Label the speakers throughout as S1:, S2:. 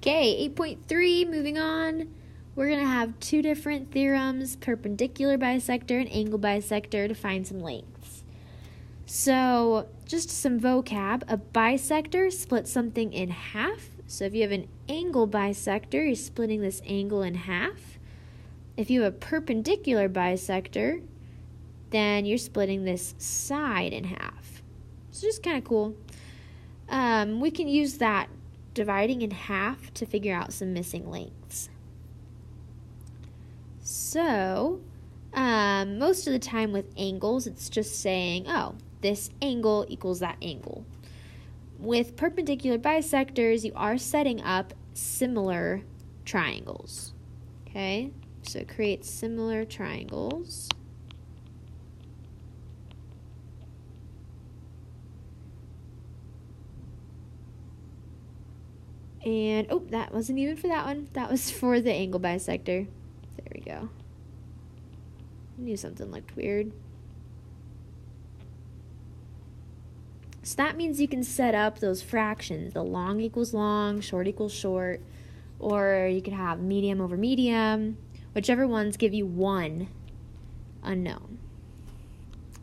S1: Okay, 8.3, moving on. We're going to have two different theorems, perpendicular bisector and angle bisector, to find some lengths. So, just some vocab. A bisector splits something in half. So if you have an angle bisector, you're splitting this angle in half. If you have a perpendicular bisector, then you're splitting this side in half. So just kind of cool. We can use that dividing in half to figure out some missing lengths. So, most of the time with angles, it's just saying, oh, this angle equals that angle. With perpendicular bisectors, you are setting up similar triangles. Okay, so create similar triangles. And, oh, that wasn't even for that one. That was for the angle bisector. There we go. I knew something looked weird. So that means you can set up those fractions. The long equals long, short equals short, or you could have medium over medium, whichever ones give you one unknown.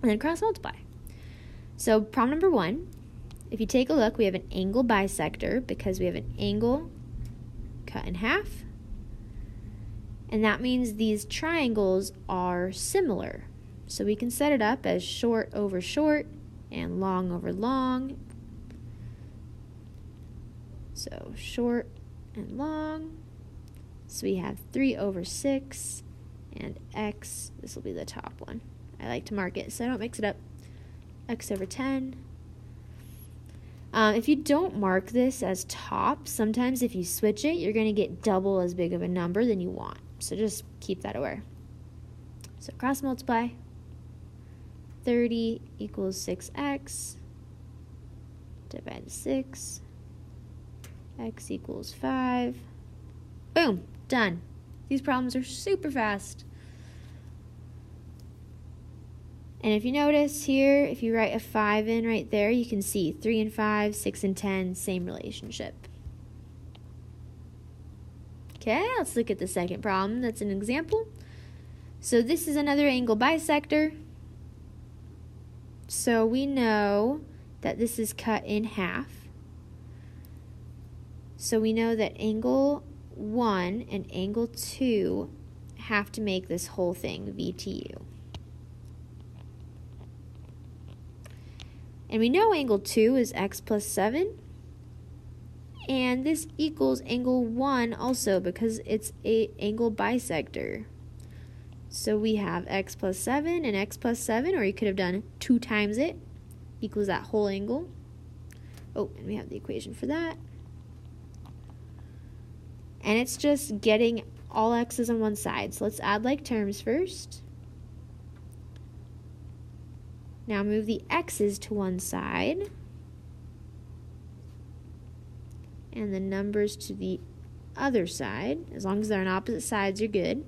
S1: And then cross multiply. So problem number 1, if you take a look, we have an angle bisector because we have an angle cut in half. And that means these triangles are similar. So we can set it up as short over short and long over long. So short and long. So we have 3 over 6 and x, this will be the top one. I like to mark it so I don't mix it up. X over 10. If you don't mark this as top, sometimes if you switch it, you're going to get double as big of a number than you want. So just keep that aware. So cross multiply. 30 equals 6x. Divide 6. X equals 5. Boom, done. These problems are super fast. And if you notice here, if you write a 5 in right there, you can see 3 and 5, 6 and 10, same relationship. Okay, let's look at the second problem. That's an example. So this is another angle bisector. So we know that this is cut in half. So we know that angle 1 and angle 2 have to make this whole thing VTU. And we know angle 2 is x plus 7. And this equals angle 1 also because it's an angle bisector. So we have x plus 7 and x plus 7, or you could have done 2 times it, equals that whole angle. Oh, and we have the equation for that. And it's just getting all x's on one side. So let's add like terms first. Now move the x's to one side. And the numbers to the other side. As long as they're on opposite sides, you're good.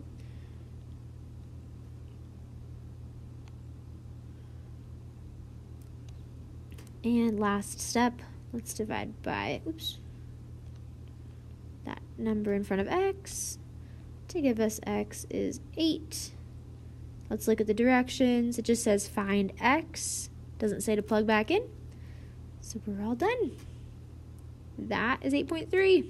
S1: And last step, let's divide by, that number in front of x. To give us x is 8. Let's look at the directions. It just says find x. Doesn't say to plug back in. So we're all done. That is 8.3.